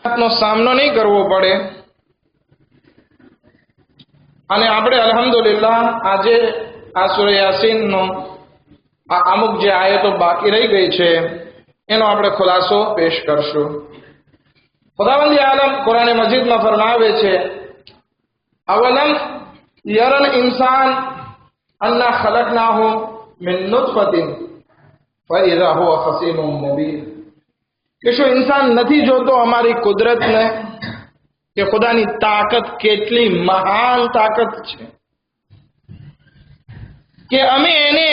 નો સામનો નહીં કરવો પડે અને આપણે અલ્હમ્દુલિલ્લાહ આજે આ સૂરા યાસીનનો આ અમુક જે આયતો બાકી રહી ગઈ છે એનો આપણે ખુલાસો પેશ કરશું. ખુદાવંદ આલમ કુરાન મજીદમાં ફરમાવે છે, અવલમ યરલ ઇન્સાન અન્ના ખલકનાહુ મિન નુતફતિન ફઇઝા હુવા ખસીમુમ મુબીન, કે શું ઇન્સાન નથી જોતો અમારી કુદરતને કે ખુદાની તાકાત કેટલી મહાન તાકાત છે કે અમે એને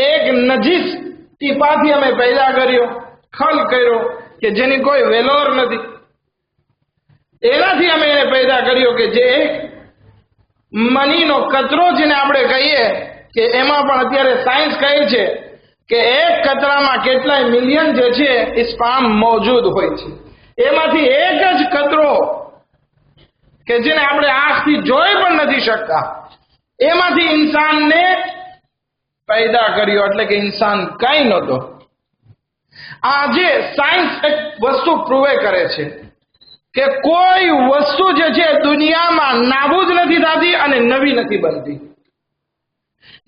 એક નજીસ ટીપાથી અમે પેદા કર્યો, ખલ કર્યો કે જેની કોઈ વેલોર નથી. એનાથી અમે એને પેદા કર્યો કે જે એક મનીનો કચરો જેને આપણે કહીએ કે એમાં પણ અત્યારે સાયન્સ કહે છે કે એક કચરામાં કેટલાય મિલિયન જે છે સ્પામ મોજૂદ હોય છે. એમાંથી એક જ કચરો કે જેને આપણે આંખથી જોઈ પણ નથી શકતા એમાંથી ઇન્સાનને પેદા કર્યો, એટલે કે ઇન્સાન કઈ નહોતો. આજે સાયન્સ એક વસ્તુ પ્રૂવે કરે છે કે કોઈ વસ્તુ જે છે દુનિયામાં નાબૂદ નથી થતી અને નવી નથી બનતી.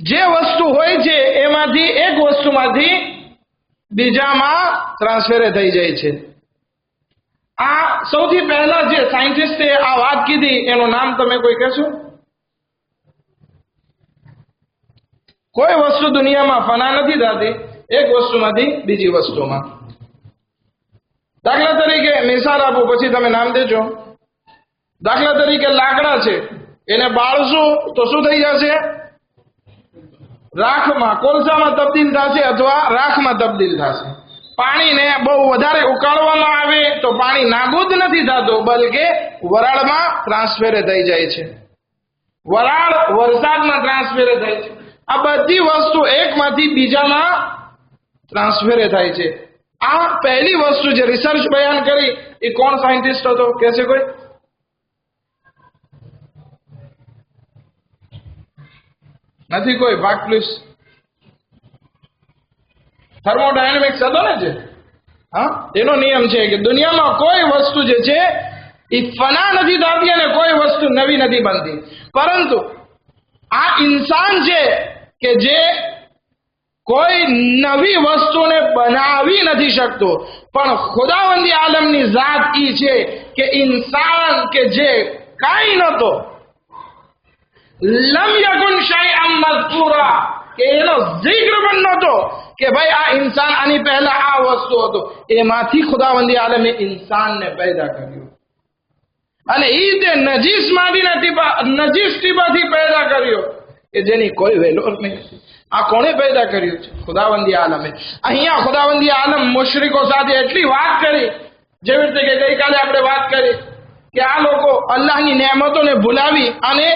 જે વસ્તુ હોય છે એમાંથી એક વસ્તુમાંથી બીજામાં ટ્રાન્સફર થઈ જાય છે. આ સૌથી પહેલા જે સાયન્ટિસ્ટે આ વાત કીધી એનું નામ તમે કોઈ કહેશો? કોઈ વસ્તુ દુનિયામાં ફના નથી થતી એક વસ્તુમાંથી બીજી વસ્તુમાં. દાખલા તરીકે મિસાલ આપું, પછી તમે નામ દેજો. દાખલા તરીકે લાકડા છે, એને બાળશું તો શું થઈ જશે? રાખમાં, કોલસામાં તબદીલ થશે અથવા રાખમાં તબદીલ થશે. પાણીને બહુ વધારે ઉકાળવામાં આવે તો પાણી નાબૂદ નથી થતું, બલકે વરાળમાં ટ્રાન્સફર થઈ જાય છે. વરાળ વરસાદમાં ટ્રાન્સફર થાય છે. આ બધી વસ્તુ એકમાંથી બીજામાં ટ્રાન્સફર થાય છે. આ પહેલી વસ્તુ જે રિસર્ચ બયાન કરી એ કોણ સાયન્ટિસ્ટ હતો કહેશે કોઈ? નથી કોઈ? ભાગ પ્લીઝ. થર્મોડાયનેમિક્સ હતો ને જે, હા, એનો નિયમ છે કે દુનિયામાં કોઈ વસ્તુ જે છે એ ફના નથી થતી અને કોઈ વસ્તુ નવી નથી બનતી. પરંતુ આ ઇન્સાન છે કે જે કોઈ નવી વસ્તુને બનાવી નથી શકતો, પણ ખુદાવંદી આલમની ઝાત ઈ છે કે ઇન્સાન કે જે કાંઈ નહોતો, લમ યકુન શૈઅન મઝકૂરા, કે એનો જિક્ર પણ નહોતો કે ભાઈ આ ઇન્સાન આની પહેલા આ વસ્તુ હતો, એમાંથી ખુદાવંદી આલમે ઇન્સાનને પેદા કર્યો અને ઈ તે નજીસ માટીના નજીસ ટીપાથી પેદા કર્યો કે જેની કોઈ વેલ્યુ નહીં. આ કોણે પેદા કર્યું છે? ખુદાવંદી આલમે. અહીંયા ખુદાવંદી આલમ મુશરિકો સાથે એટલી વાત કરી, જેવી રીતે કે ગઈકાલે આપણે વાત કરી કે આ લોકો અલ્લાહની નેમતોને ભૂલાવી અને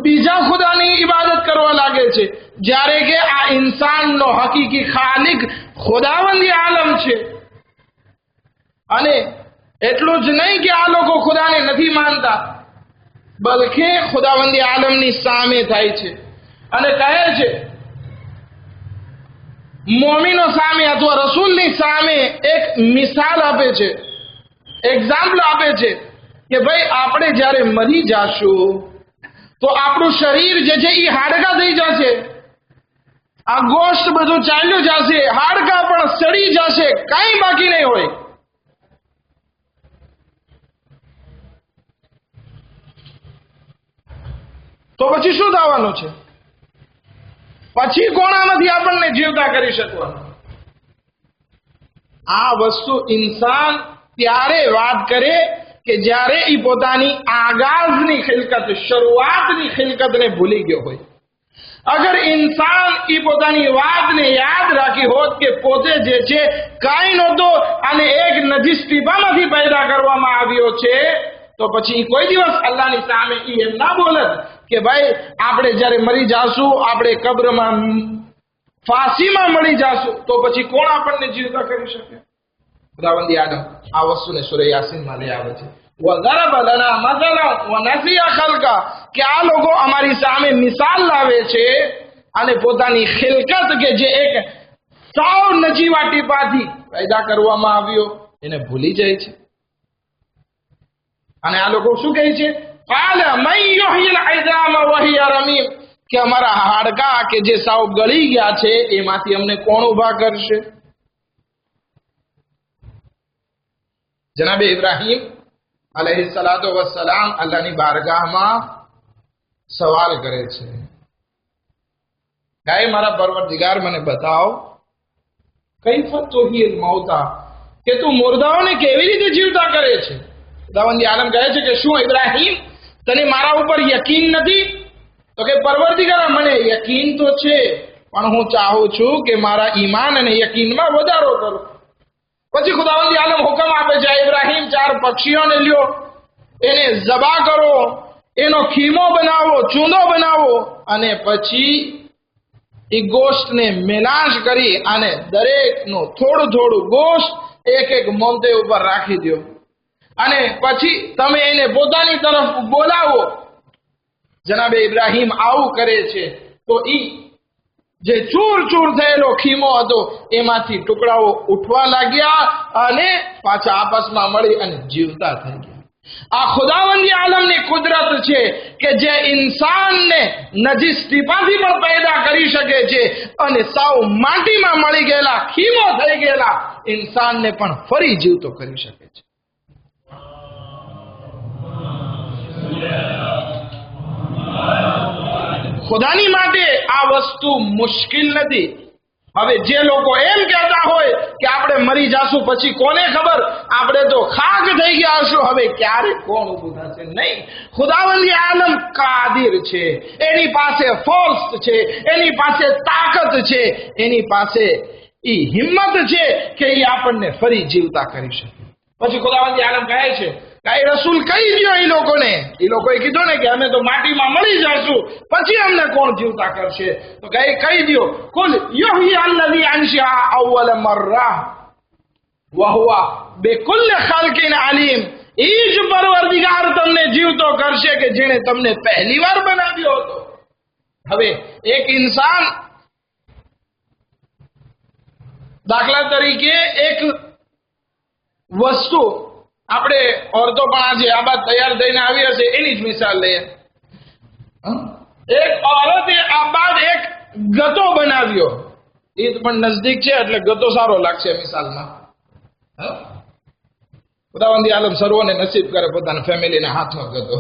બીજા ખુદાની ઇબાદત કરવા લાગે છે, જ્યારે કે આ ઇન્સાનનો હકીકી ખાલિક ખુદાવંદી આલમ છે. અને એટલું જ નહીં કે આ લોકો ખુદાને નથી માનતા, બલકે ખુદાવંદી આલમની સામે થાય છે અને કહે છે મોમિનો સામે અથવા રસૂલની સામે એક મિસાલ આપે છે, એક્ઝામ્પલ આપે છે કે ભાઈ આપણે જ્યારે મરી જાશું તો આપણું શરીર જે છે એ હાડકા થઈ જશે, આ ગોશ્ત બધું ચાલ્યું જશે, હાડકા પણ સડી જશે, કાંઈ બાકી નહીં હોય. તો પછી શું થવાનું છે? પછી કોણામાંથી આપણને જીવતા કરી શકવાનું? આ વસ્તુ ઇન્સાન ત્યારે વાત કરે કે જ્યારે એ પોતાની આગાઝની ખિલકત, શરૂઆતની ખિલકતને ભૂલી ગયો હોય. અગર ઇન્સાન એ પોતાની વાતને યાદ રાખી હોત કે પોતે જે છે કાંઈ નહોતો અને એક નજીસ ટીપામાંથી પેદા કરવામાં આવ્યો છે, તો પછી કોઈ દિવસ અલ્લાહની સામે એમ ના બોલત કે ભાઈ આપણે જ્યારે મરી જાશું, આપણે કબ્રમાં ફાંસીમાં મળી જાશું, તો પછી કોણ આપણને જીવતા કરી શકે? ખુદાવંદી આલમ આ વસ્તુને સૂરા યાસીનમાં લઈ આવે છે. وَضَرَبَ لَنَا مَثَلًا وَنَسِيَ خَلْقَهُ, કે આ લોકો અમારી સામે મિસાલ લાવે છે અને પોતાની ખિલકત કે જે એક સાવ નજીવા ટીપાથી પેદા કરવામાં આવ્યો એને ભૂલી જાય છે. અને આ લોકો શું કહે છે? કાલા મન યુહયિલ ઇઝામ વહિય રમીમ, કે અમારા હાડકા કે જે સાવ ગળી ગયા છે એમાંથી અમને કોણ ઉભા કરશે? જનાબે ઇબ્રાહીમ અલૈહિસ્સલાતુ વસ્સલામ અલ્લાહની બારગાહમાં સવાલ કરે છે, ગાય મારા પરવરદિગાર મને બતાવ, કૈફ તુહયિલ મૌતા, કે તું મુર્દાઓને કેવી રીતે જીવતા કરે છે? ખુદાવંદ આલમ કહે છે કે શું ઇબ્રાહીમ તને મારા ઉપર યકીન નથી? તો કે પરવરદિગાર મને યકીન તો છે, પણ હું ચાહું છું કે મારા ઈમાન અને યકીનમાં વધારો કરો. પછી ખુદાવંદ આલમ હુકમ આપે છે, ઇબ્રાહીમ 4 પક્ષીઓને લ્યો, એને ઝબા કરો, એનો ખીમો બનાવો, ચૂંદો બનાવો, અને પછી એ ગોશ્તને મેલાશ કરી અને દરેકનું થોડું થોડું ગોશ્ત એક એક મોંતે ઉપર રાખી દો, અને પછી તમે એને પોતાની તરફ બોલાવો. જનાબે ઇબ્રાહીમ આવું કરે છે તો ઈ જે ચૂર ચૂર થયેલો ખીમો હતો એમાંથી ટુકડાઓ ઉઠવા લાગ્યા અને પાછા આપસમાં મળી અને જીવતા થઈ ગયા. આ ખુદાવંદી આલમની કુદરત છે કે જે ઇન્સાનને નજીસ ટીપાથી પણ પેદા કરી શકે છે અને સાવ માટીમાં મળી ગયેલા ખીમો થઈ ગયેલા ઇન્સાનને પણ ફરી જીવતો કરી શકે છે. ખુદાની માટે આ વસ્તુ મુશ્કેલ નથી. હવે જે લોકો એમ કહેતા હોય કે આપણે મરી જાશું પછી કોને ખબર, આપણે તો ખાક થઈ ગયા હશું, હવે ક્યારે કોણ ઊભું થશે? નહીં, ખુદાવંદી આલમ કાદિર છે, એની પાસે ફોર્સ છે, એની પાસે તાકાત છે, એની પાસે ઈ હિંમત છે કે એ આપણને ફરી જીવતા કરી શકે. પછી ખુદાવંદી આલમ કહે છે કે રસૂલ કહી દો એ લોકોને, એ લોકોએ કીધું ને કે અમે તો માટીમાં મળી જશું પછી અમને કોણ જીવતા કરશે? તો કહી દો, કુલ યુહયી અલ્લઝી અંશા અવ્વલ મર્રા વ હુવા બિકુલ્લિ ખલ્કિન અલીમ. એ જ પરવરદિગાર તમને જીવતો કરશે કે જેણે તમને પહેલી વાર બનાવ્યો હતો. હવે એક ઇન્સાન, દાખલા તરીકે એક વસ્તુ, આપણે ઓરતો પણ આજે આ બાદ તૈયાર થઈને આવી હશે એની જ મિસાલ લઈએ. એક ઓરતે આ બાદ એક ગતો બનાવ્યો, ઈદ પણ નજદીક છે એટલે ગતો સારો લાગશે મિસાલમાં. ખુદાવંદી આલમ સર્વોને નસીબ કરે પોતાના ફેમિલીને હાથમાં ગતો.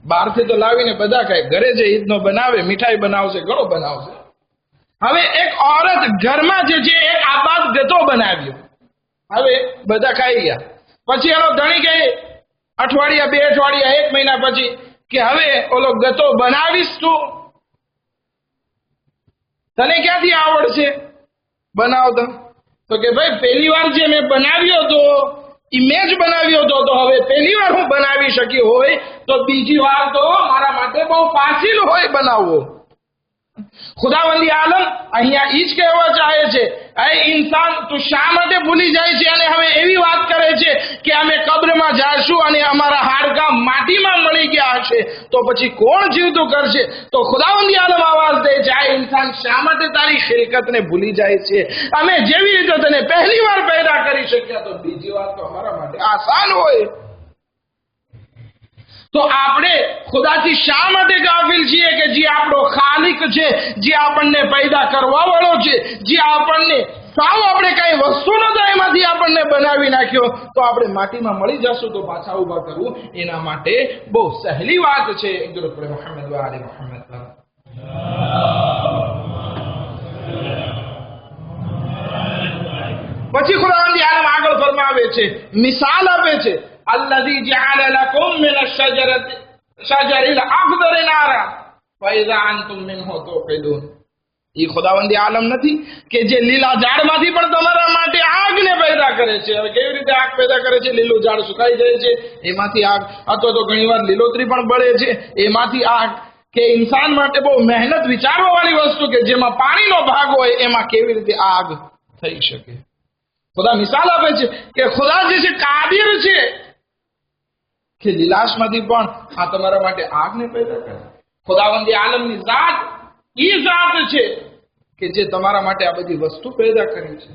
બહારથી તો લાવીને બધા ખાય, ઘરે જે ઈદનો બનાવે, મીઠાઈ બનાવશે, ઘણો બનાવશે. હવે એક ઓરત ઘરમાં જે છે એક આબાદ ગતો બનાવ્યો, હવે બધા ખાઈ ગયા. પછી એનો ધણી કહે અઠવાડિયા 2 અઠવાડિયા 1 મહિના પછી કે હવે ઓલો ગતો બનાવીશ તું, તને ક્યાંથી આવડશે બનાવતા? તો કે ભાઈ પહેલી વાર જે મેં બનાવ્યો હતો એ મેં જ બનાવ્યો હતો, તો હવે પહેલી વાર હું બનાવી શકી હોય તો બીજી વાર તો મારા માટે બહુ ફાસિલ હોય બનાવવો. ખુદાવંદી આલમ અહીંયા ઈ જ કહેવા ચાહે છે, એ ઇન્સાન તું શા માટે ભૂલી જાય છે અને હવે એવી વાત કરે છે કે અમે કબ્રમાં જાશું અને અમારા હાડકા માટીમાં મળી ગયા હશે તો પછી કોણ જીવતું કરશે? તો ખુદાવંદી આલમ આવાજ દે છે, આ ઇન્સાન શા માટે તારી ખિલકતને ભૂલી જાય છે? અમે જેવી રીતે તને પહેલી વાર પેદા કરી શક્યા તો બીજી વાર તો અમારા માટે આસાન હોય. તો આપણે ખુદાથી શા માટે ગાફિલ છીએ કે જે આપણો ખાલિક છે, જે આપણને પેદા કરવા વાળો છે, જે આપણને સાવ આપણે કઈ વસ્તુ નતા એમાંથી આપણને બનાવી નાખ્યો, તો આપણે માટીમાં મળી જશું તો પાછા ઉભા કરવું એના માટે બહુ સહેલી વાત છે. દરૂદ પડે મુહમ્મદ વ આલે મુહમ્મદ. પછી ખુદાવંદી આલમ આગળ ફરમાવે છે, મિસાલ આપે છે, الذي جعل لكم من الشجر الأخضر نارا فإذا أنتم منه توقدون. એ ખુદાવંદી આલમ નથી કે જે લીલા ઝાડમાંથી પણ તમારા માટે આગને પેદા કરે છે. હવે કેવી રીતે આગ પેદા કરે છે? લીલું ઝાડ સુકાઈ જાય છે એમાંથી આગ, અથવા તો ઘણીવાર લીલોતરી પણ બળે છે એમાંથી આગ. કે ઇન્સાન માટે બહુ મહેનત વિચારવા વાળી વસ્તુ કે જેમાં પાણીનો ભાગ હોય એમાં કેવી રીતે આગ થઈ શકે? ખુદા મિસાલ આપે છે કે ખુદા જે છે કાદિર છે કે લીલાશમાંથી પણ આ તમારા માટે આગને પેદા કરે. ખુદાવંદી આલમની ઝાત ઈ ઝાત છે કે જે તમારા માટે આ બધી વસ્તુ પેદા કરી છે.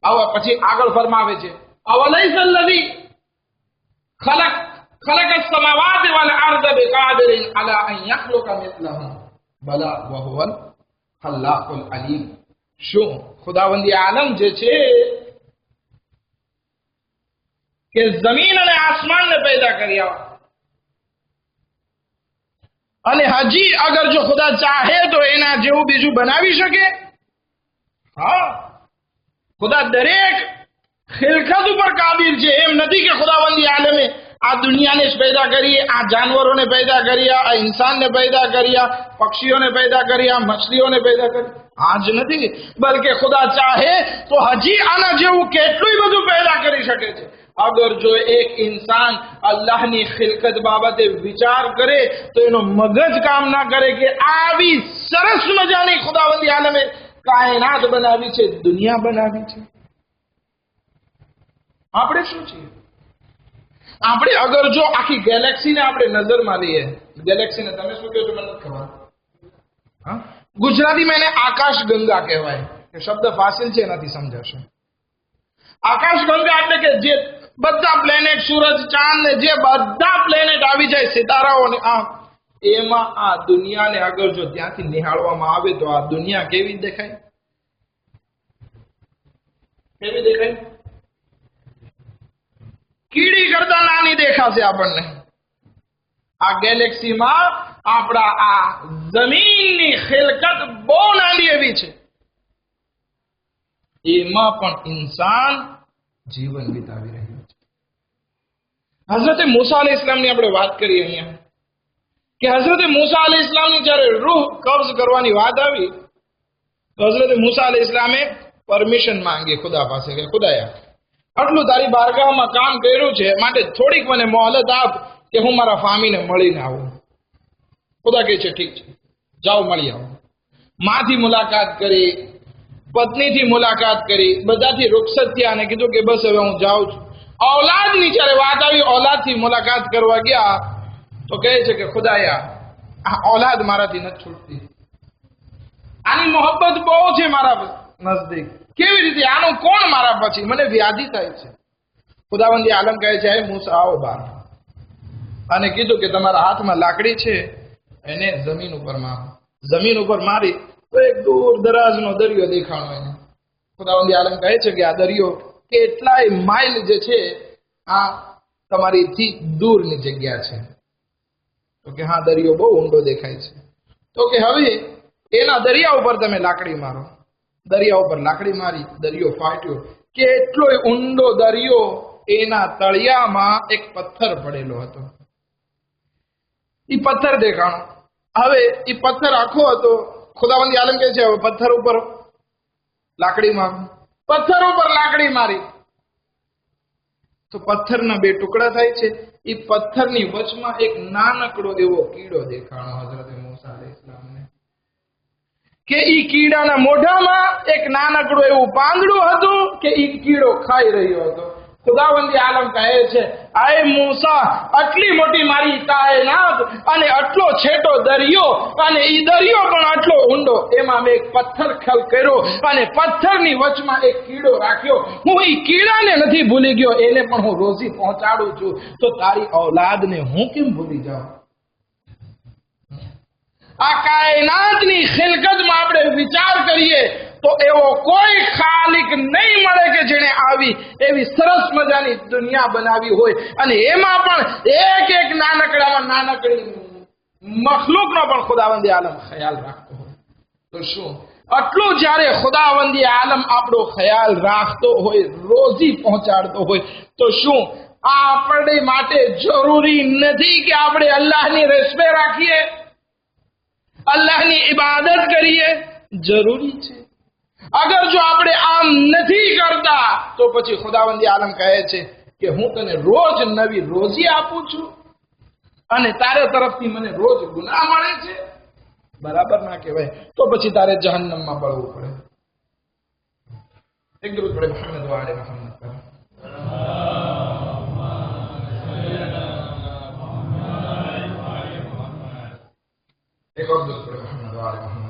હવે પછી આગળ ફરમાવે છે અવલૈસ અલ્લઝી ખલક السماوات والارض بقادر على ان يخلق مثلهم بلى وهو الخلاق العليم. શું ખુદાવંદી આલમ જે છે કે જમીન અને આસમાનને પેદા કર્યા અને હજી અગર જો ખુદા ચાહે તો એના જેવું બીજું બનાવી શકે? હા, ખુદા દરેક ખિલકત ઉપર કાબિલ છે. એમ નથી કે ખુદાવંદી આલમે આ દુનિયાને જ પેદા કરી, આ જાનવરોને પેદા કર્યા, આ ઇન્સાનને પેદા કર્યા, પક્ષીઓને પેદા કર્યા, મછલીઓને પેદા કરી, આ જ નથી. બલકે ખુદા ચાહે તો હજી આના જેવું કેટલું બધું પેદા કરી શકે છે. અગર જો એક ઇન્સાન અલ્લાહની ખિલકત બાબતે વિચાર કરે તો એનો મગજ કામ ના કરે કે આવી સરસ મજાની ખુદાવંદી આલમે કાયનાત બનાવી છે, દુનિયા બનાવી છે. આપણે શું છીએ? આપણે અગર જો આખી ગેલેક્સીને આપણે નજરમાં લઈએ, ગેલેક્સીને તમે શું કહો છો મને નથી ખબર, ગુજરાતીમાં એને આકાશ ગંગા કહેવાય. શબ્દ ફાસિલ છે, એનાથી સમજાશે. આકાશ ગંગા એટલે કે જે બધા પ્લેનેટ, સૂરજ, ચાંદ ને જે બધા પ્લેનેટ આવી જાય, સિતારાઓને એમાં આ દુનિયાને અગર જો ત્યાંથી નિહાળવામાં આવે તો આ દુનિયા કેવી દેખાય? કેવી દેખાય? કીડી કરતા નાની દેખાશે આપણને. આ ગેલેક્સીમાં આપણા આ જમીનની ખિલકત બહુ નાની એવી છે. એમાં પણ ઇન્સાન જીવન વિતાવી રહ્યો છે. હઝરત મૂસા અલૈહિ ઇસ્લામની આપણે વાત કરીએ અહીંયા કે હઝરત મૂસા અલૈહિ ઇસ્લામની જ્યારે રૂહ કબ્ઝ કરવાની વાત આવી તો હઝરત મૂસા અલૈહિ ઇસ્લામે પરમિશન માંગી ખુદા પાસે કે ખુદાયા, આટલું તારી બારગાહમાં કામ કર્યું છે, માટે થોડીક મને મોહલત આપ કે હું મારા ફામીને મળીને આવું. ખુદા કહે છે ઠીક છે, જાઓ મળી આવો. માથી મુલાકાત કરી, પત્નીથી મુલાકાત કરી, બધાથી રૂખસત થયા અને કીધું કે બસ હવે હું જાઉં છું. ઔલાદની જ્યારે વાત આવી, ઔલાદથી મુલાકાત કરવા ગયા તો કહે છે કે ખુદાયા, આ ઔલાદ મારાથી નથી છૂટતી, આની મોહબ્બત બહુ છે મારા નજદીક. કેવી રીતે? આનું કોણ મારા પછી? મને વ્યાધિ થાય છે. ખુદાવંદી આલમ કહે છે હે મૂસા આવો બહાર, અને કીધું કે તમારા હાથમાં લાકડી છે, એને જમીન ઉપર મારો. જમીન ઉપર મારી તો એક દૂર દરાજનો દરિયો દેખાણો એને. ખુદાવંદી આલમ કહે છે કે આ દરિયો કેટલાય માઇલ જે છે આ તમારીથી દૂરની જગ્યા છે. તો કે હા, દરિયો બહુ ઊંડો દેખાય છે. તો કે હવે એના દરિયા ઉપર તમે લાકડી મારો. દરિયા ઉપર લાકડી મારી, દરિયો ફાટ્યો. કેટલોય ઊંડો દરિયો, એના તળિયામાં એક પથ્થર પડેલો હતો. એ પથ્થર દેખાણો. હવે એ પથ્થર આખો હતો. ખુદાવંદી આલમ કહે છે હવે પથ્થર ઉપર લાકડી મારો. પથ્થર ઉપર લાકડી મારી તો પથ્થરના બે ટુકડા થાય છે. એ પથ્થરની વચમાં એક નાનકડો એવો કીડો દેખાણો હઝરત મૂસા અલૈહિ ઇસ્લામને, કે ઈ કીડાના મોઢામાં એક નાનકડું એવું પાંદડું હતું કે ઈ કીડો ખાઈ રહ્યો હતો. ખુદાવંદી આલમ કહે છે આય મૂસા, આટલી મોટી મારી કાયનાત અને આટલો છેટો દરિયો, અને ઈ દરિયો પણ આટલો ઊંડો, એમાં મેં એક પથ્થર ખલ કર્યો અને પથ્થરની વચમાં એક કીડો રાખ્યો. હું ઈ કીડાને નથી ભૂલી ગયો, એને પણ હું રોજી પહોંચાડું છું. તો તારી ઔલાદને હું કેમ ભૂલી જાઉં? આ કાયનાતની ખિલકતમાં આપણે વિચાર કરીએ તો એવો કોઈ ખાલિક નહીં મળે કે જેણે આવી એવી સરસ મજાની દુનિયા બનાવી હોય, અને એમાં પણ એક એક નાનકડામાં નાનકડી મખલુકનો પણ ખુદાવંદી આલમ ખ્યાલ રાખતો હોય. તો શું આટલું જ્યારે ખુદાવંદી આલમ આપણો ખ્યાલ રાખતો હોય, રોજી પહોંચાડતો હોય, તો શું આપણે માટે જરૂરી નથી કે આપણે અલ્લાહની રેસ્પે રાખીએ, અલ્લાહની ઇબાદત કરીએ? જરૂરી છે. અગર જો આપણે આમ નથી કરતા તો પછી ખુદાવંદી આલમ કહે છે કે હું તને રોજ નવી રોજી આપું છું અને તારે તરફથી મને રોજ ગુનાહ મળે છે. બરાબર ના કહેવાય. તો પછી તારે જહન્નમમાં બળવું પડે. એક દરૂદ પડે મુહમ્મદ વ આલે મુહમ્મદ પર. एक और दूसरे मोहम्मद वाले मोहम्मद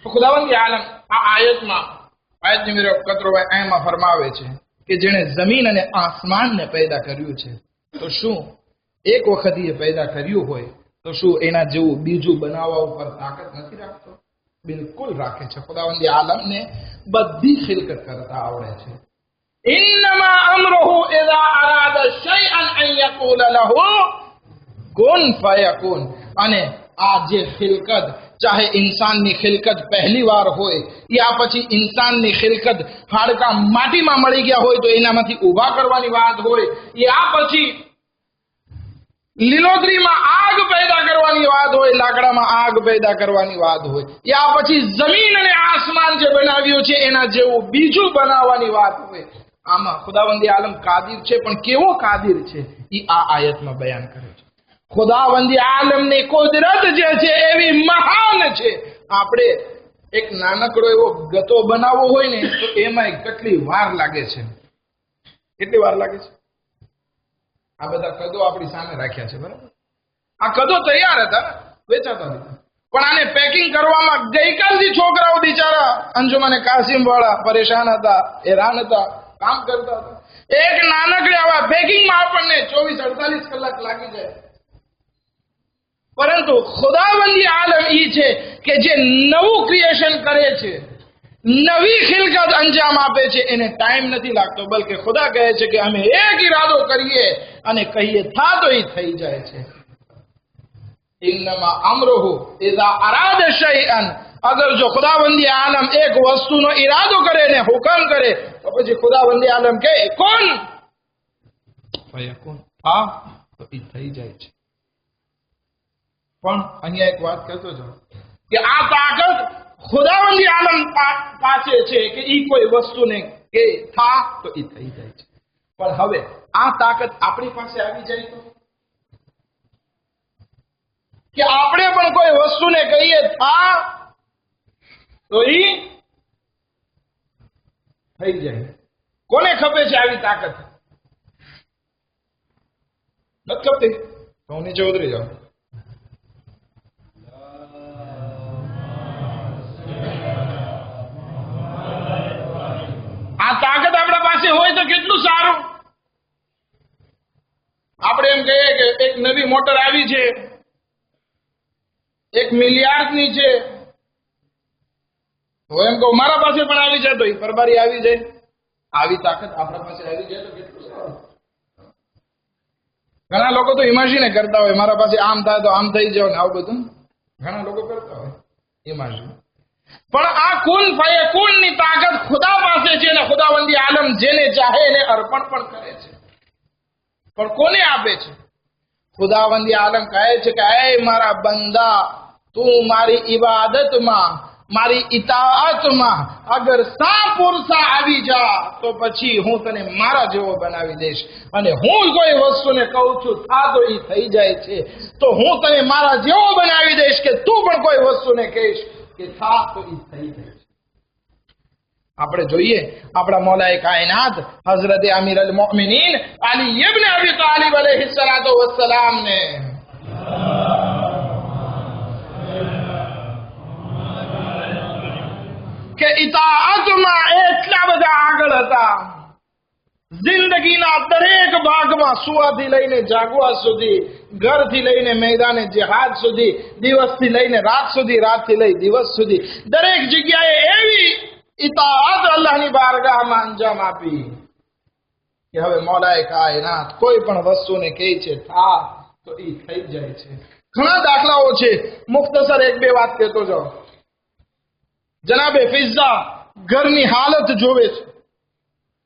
ખુદાવંદ આલમ આ આયતની મેરે કતરોભાઈ એમાં ફરમાવે છે કે જેણે જમીન અને આસમાનને પેદા કર્યું છે, તો શું એક વખત એ પેદા કર્યું હોય તો શું એના જેવું બીજું બનાવવા ઉપર તાકાત નથી રાખતો? બિલકુલ રાખે છે. ખુદાવંદ આલમને બધી ખિલકત કરતા આવડે છે. ઇન્નમા અમરુહુ ઇઝા અરાદા શૈઅન અન યકૂલ લહુ કુન ફયકુન. અને આ જે ખિલકત, ચાહે ઇન્સાનની ખિલકત પહેલી વાર હોય યા પછી ઇન્સાનની ખિલકત હાડકા માટીમાં મળી ગયા હોય તો એનામાંથી ઊભા કરવાની વાત હોય, યા પછી લીલોતરીમાં આગ પેદા કરવાની વાત હોય, લાકડામાં આગ પેદા કરવાની વાત હોય, યા પછી જમીન અને આસમાન જે બનાવ્યું છે એના જેવું બીજું બનાવવાની વાત હોય, આમાં ખુદાવંદી આલમ કાદિર છે. પણ કેવો કાદિર છે એ આ આયતમાં બયાન કરે છે. ખુદાવંદી આલમની કુદરત જે છે એવી મહાન છે. આપણે એક નાનકડો એવો ગતો બનાવવો હોય ને તો એમાં કેટલી વાર લાગે છે, કેટલી વાર લાગે છે. આ બધા કદો આપણી સામે રાખ્યા છે, બરાબર? આ કદો તૈયાર હતા ને, વેચાતા હતા, પણ આને પેકિંગ કરવામાં ગઈકાલથી છોકરાઓ બિચારા અંજુમને કાસિમ વાળા પરેશાન હતા, હેરાન હતા, કામ કરતા હતા. એક નાનકડે આવા પેકિંગમાં આપણને 24-48 કલાક લાગી જાય. પરંતુ ખુદાવંદી આલમ ઈ છે કે જે નવું ક્રિએશન કરે છે, નવી ખિલકત અંજામ આપે છે, એને ટાઈમ નથી લાગતો. બલકે ખુદા કહે છે કે અમે એક ઈરાદો કરીએ અને કહીએ થા તો એ થઈ જાય છે. ઇન્નમા અમરુહુ ઇઝા અરાદા શૈઅન. અગર જો ખુદાવંદી આલમ એક વસ્તુનો ઈરાદો કરે ને હુકમ કરે તો પછી ખુદાવંદી આલમ કહે કુન ફયકુન, હા તો એ થઈ જાય છે. પણ અહીંયા એક વાત કહેતો જાઉં કે આ તાકાત ખુદાવંદી આલમ પાસે છે કે ઈ કોઈ વસ્તુને કે થા તો ઈ થઈ જાય છે. પણ હવે આ તાકાત આપણી પાસે આવી જાય તો કે આપણે પણ કોઈ વસ્તુને કહીએ થા તો ઈ થઈ જાય. કોને ખપે છે આવી તાકાત? નથી ખપતી તો હું નીચે ઉતરી જાઉં. આ તાકાત આપણા પાસે હોય તો કેટલું સારું. આપણે એમ કહીએ કે એક નવી મોટર આવી છે, 1 મિલિયાર્ડની છે, તો એમ કહું મારા પાસે પણ આવી જાય તો એ પરબારી આવી જાય. આવી તાકાત આપણા પાસે આવી જાય તો કેટલું સારું. ઘણા લોકો તો ઇમેજિન કરતા હોય મારા પાસે આમ થાય તો આમ થઈ જાય ને આવું બધું ઘણા લોકો કરતા હોય ઇમેજિન. પણ આ કુન ફયકુન ની તાકાત ખુદા પાસે છે અને ખુદાવંદી આલમ જેને ચાહે એને અર્પણ પણ કરે છે. પણ કોને આપે છે? ખુદાવંદી આલમ કહે છે કે એ મારા બંદા, તું મારી ઇબાદતમાં, મારી ઇતાઅતમાં અગર સાપુરસા આવી જા તો પછી હું તને મારા જેવો બનાવી દઈશ. અને હું કોઈ વસ્તુને કહું છું થા તો એ થઈ જાય છે, તો હું તને મારા જેવો બનાવી દઈશ કે તું પણ કોઈ વસ્તુને કહીશ કે થા તો ઈ થઈ જાય છે. આપણે જોઈએ આપણા મૌલાએ કાયનાત હઝરત અમીર અલ મોમિનીન અલી ઇબ્ન અબી તાલિબ અલૈહિસ્સલાતુ વસ્સલામ ને કે ઇતાઅતમાં એટલા બધા આગળ હતા. જિંદગીના દરેક ભાગમાં સુવાથી લઈને જાગવા સુધી, ઘરથી લઈને મેદાને જિહાદ સુધી, દિવસથી લઈને રાત સુધી, રાતથી લઈ દિવસ સુધી, દરેક જગ્યાએ એવી ઇતાઅત અલ્લાહની બારગાહમાં અંજામ આપી કે હવે મૌલાએ કાયનાત કોઈ પણ વસ્તુને કહે છે થા તો એ થઈ જાય છે. ઘણા દાખલાઓ છે, મુખ્તસર 1-2 વાત કહેતો જાઉં. જનાબે ફિઝા ઘરની હાલત જોવે છે,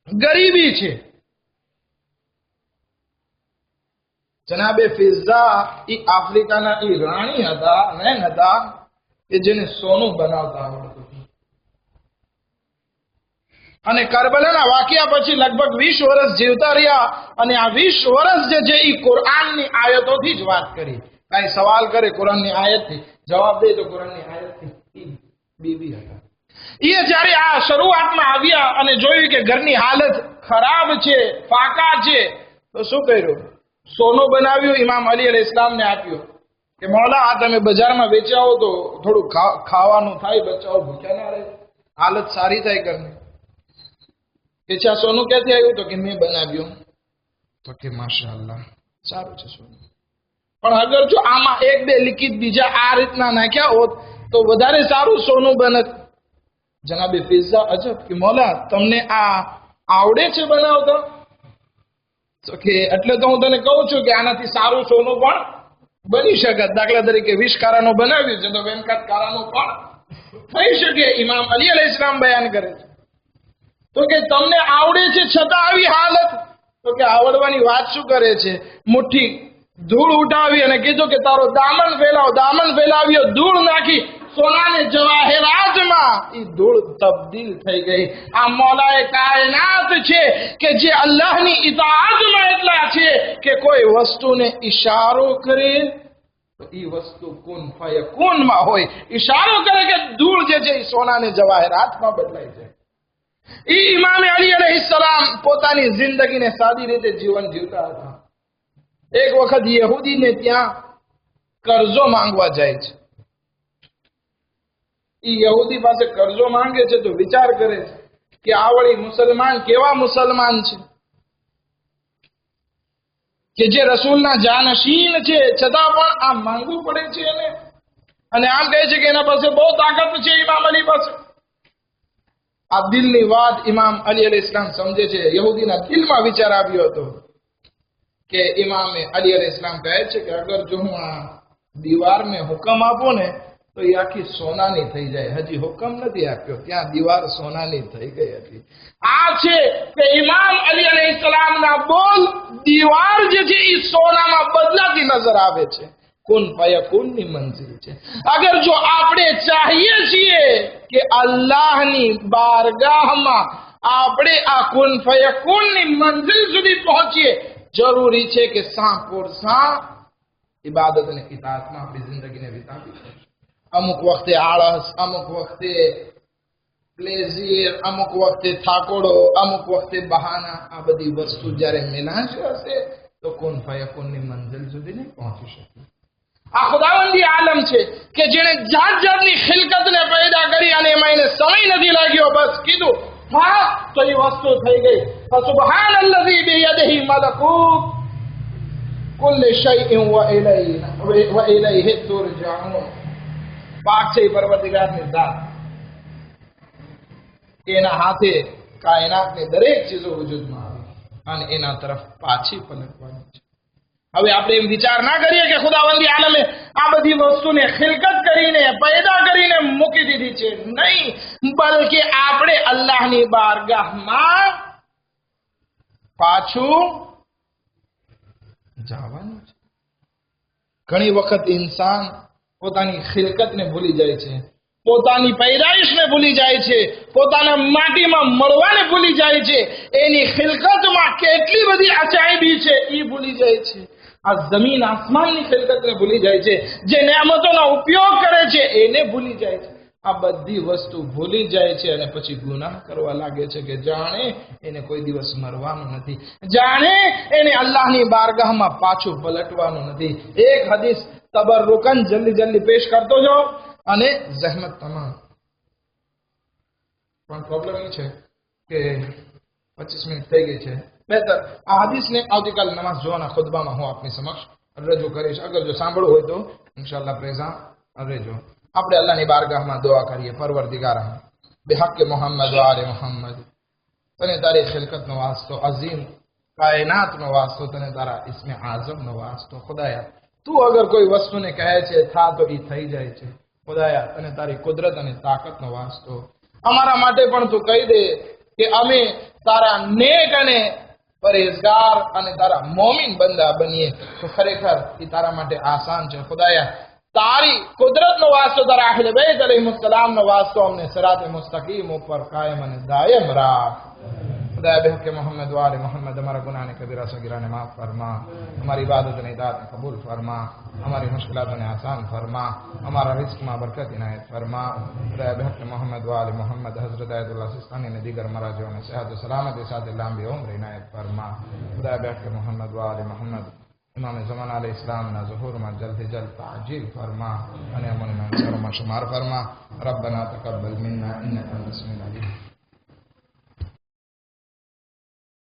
ગરીબી છે. જનાબે ફિઝા ઈ આફ્રિકાના ઈ રાણી હતા, મેન હતા કે જેને સોનું બનાવતા આવડતું. અને કરબલાના વાકિયા પછી લગભગ 20 વર્ષ જીવતા રહ્યા. અને આ 20 વર્ષ જે છે એ કુરાનની આયતોથી જ વાત કરી. કઈ સવાલ કરે કુરાનની આયતથી, જવાબ દે તો કુરાનની આયતથી. બીબી હતા. એ જ્યારે આ શરૂઆતમાં આવ્યા અને જોયું કે ઘરની હાલત ખરાબ છે, ફાકા છે, તો શું કર્યું? સોનું બનાવ્યું, ઇમામ અલી અલૈહિસ્સલામને આપ્યું કે મૌલા આ તમે બજારમાં વેચાવો તો થોડું ખાવાનું થાય, બચ્ચાઓ ભૂખ્યા ના રહે, હાલત સારી થાય ઘરની. કે છે આ સોનું ક્યાંથી આવ્યું? તો કે મેં બનાવ્યું. તો કે માશાઅલ્લાહ સારું છે સોનું. પણ અગર જો આમાં એક બે લિખિત બીજા આ રીતના નાખ્યા હોત તો વધારે સારું સોનું બનત. જનાબે ફિઝા અજબ કે મૌલા તમને આ આવડે છે બનાવતા? તો કે એટલે તો હું તને કહું છું કે આનાથી સારું સોનું પણ બની શકે. દાખલા તરીકે 20 કારાનું બનાવ્યું છે તો 24 કારાનું પણ થઈ શકે. ઇમામ અલી અલૈહિસ્સલામ બયાન કરે છે. તો કે તમને આવડે છે છતાં આવી હાલત? તો કે આવડવાની વાત શું કરે છે? મુઠ્ઠી ધૂળ ઉઠાવી અને કીધું કે તારો દામન ફેલાવ. દામન ફેલાવ્યો, ધૂળ નાખી સોનાને જવાહેરાતમાં, એ ધૂળ તબદીલ થઈ ગઈ. આ મૌલાએ કાયનાત છે કે જે અલ્લાહની ઇતાઅતમાં એટલા છે કે કોઈ વસ્તુને ઈશારો કરે તો એ વસ્તુ કુન ફયકુનમાં હોય. ઈશારો કરે કે ધૂળ જે છે એ સોનાને જવાહેરાતમાં બદલાય છે. ઇમામે અલી અલૈહિસ્સલામ પોતાની જિંદગીને સાદી રીતે જીવન જીવતા હતા. એક વખત યહૂદીને ત્યાં કરજો માંગવા જાય છે. એ યહૂદી પાસે કરજો માંગે છે તો વિચાર કરે છે કે આ વળી મુસલમાન કેવા મુસલમાન છે કે જે રસૂલના જાનશીન છે છતાં પણ આ માંગવું પડે છે એને. અને આમ કહે છે કે એના પાસે બહુ તાકાત છે ઇમામ અલી પાસે. આ દિલની વાત ઇમામ અલી અલૈહિસ્સલામ સમજે છે. યહૂદીના દિલમાં વિચાર આવ્યો હતો કે ઇમામે અલી અલૈહિસ્સલામ કહે છે કે અગર જો હું આ દીવારને હુકમ આપું ને તો એ આખી સોનાની થઈ જાય. હજી હુકમ નથી આપ્યો ત્યાં દીવાર સોનાની થઈ ગઈ હતી. આ છે કે ઇમામ અલી અલૈહિસ્સલામના બોલ દીવાર જે છે એ સોનામાં બદલાતી નજર આવે છે. કુન ફયકુનની મંજિલ છે. અગર જો આપણે ચાહીએ છીએ કે અલ્લાહની બારગાહમાં આપણે આ કુન ફયકુનની મંજિલ સુધી પહોંચીએ, જરૂરી છે કે 100% ઇબાદત અને ઇતાઅતમાં આપણી જિંદગીને વિતાવવી પડે. અમુક વખતે આળસ, અમુક વખતે પ્લેઝિયર, અમુક વખતે થાકોડો, અમુક વખતે બહાના, આ બધી વસ્તુ જ્યારે મેલાશ હશે તો કુન ફયકુનની મંજિલ સુધી નહીં પહોંચી શકે. આ ખુદાવંદી આલમ છે કે જેણે જાત જાતની ખિલકતને પેદા કરી અને એમાં એને સમય નથી લાગ્યો, બસ કીધું હા તો એ વસ્તુ થઈ ગઈ. સુબહાનલ્લાઝી બિયદિહી મલકૂત કુલ્લી શૈઇન વ ઇલૈહી તુરજઉન. પાક છે પરવરદિગારની ઝાત, એના હાથે કાયનાતની દરેક ચીજો વજૂદમાં આવી અને એના તરફ પાછી પલટવાની છે. હવે આપણે એમ વિચાર ના કરીએ કે ખુદાવંદી આલમે આ બધી વસ્તુને ખિલકત કરીને પેદા કરીને મૂકી દીધી છે. નહીં, બલકે આપણે અલ્લાહની બારગાહમાં પાછું જવાનું છે. ઘણી વખત ઇન્સાન પોતાની ખિલકતને ભૂલી જાય છે, પોતાની પૈદાઈશને ભૂલી જાય છે, પોતાના માટીમાં મળવાને ભૂલી જાય છે, એની ખિલકતમાં કેટલી બધી અજાયબી છે એ ભૂલી જાય છે. આ જમીન આસમાનની ખિલકતને ભૂલી જાય છે, જે નિયામતોનો ઉપયોગ કરે છે એને ભૂલી જાય છે. આ બધી વસ્તુ ભૂલી જાય છે અને પછી ગુનાહ કરવા લાગે છે કે જાણે એને કોઈ દિવસ મરવાનું નથી, જાણે એને અલ્લાહની બારગાહમાં પાછું પલટવાનું નથી. એક હદીસ તબરુકન જલ્દી પેશ કરતો જાઓ અને જહેમત તમામ. પણ પ્રોબ્લેમ એ છે કે 25 મિનિટ થઈ ગઈ છે. બહેતર આ હદીસને આવતીકાલ નમાઝ જોવાના ખુતબામાં હું આપની સમક્ષ રજૂ કરીશ. અગર જો સાંભળવું હોય તો ઇન્શાઅલ્લાહ પ્રેઝા રહેજો. આપણે અલ્લાહની બારગાહમાં દુઆ કરીએ. પરવરદિગાર બિહક મોહમ્મદ વ આલે મોહમ્મદ, તને તારી ખિલકતનો વાસ્તો, અઝીમ કાયનાતનો વાસ્તો, તને તારા ઇસ્મે આઝમનો વાસ્તો. ખુદાયા તું અગર કોઈ વસ્તુને કહે છે થા તો એ થઈ જાય છે. ખુદાયા તને તારી કુદરત અને તાકાતનો વાસ્તો, અમારા માટે પણ તું કહી દે કે અમે તારા નેક અને પરેઝગાર અને તારા મોમિન બંદા બનીએ તો ખરેખર એ તારા માટે આસાન છે. ખુદાયા તારી કુદરતનો વાસ્તો, તારા અહલે બેત અલૈહિસ્સલામનો વાસ્તો, અમને સિરાતે મુસ્તકીમ ઉપર કાયમ અને દાયમ રાખ. खुदा बेहक मोहम्मद वाले मोहम्मद हमारा गुनाह ने कबीरा सगीरा ने माफ़ फरमा, हमारी इबादत ने इताअत ने कबूल फरमा, हमारी मुश्किलातों ने आसान फरमा, हमारा रिस्क में बरकत इनायत फरमा. खुदा बेहक मोहम्मद वाले मोहम्मद हज़रत अयतुल्लाह सिस्तानी ने दीगर मराजियों ने सेहत सलामत साथ लंबी उम्र इनायत फरमा. खुदा बेहक मोहम्मद वाले मोहम्मद इमाम ज़मान अलैहिस्सलामના ઝુહૂરમાં જલ્દથી જલ્દ તાજીલ ફરમા અને અમને મંજૂરમાં શુમાર ફરમા. રબ્બના તકબ્બલ મિન્ના ઇન્નકા અંતસ સમીઉલ અલીમ.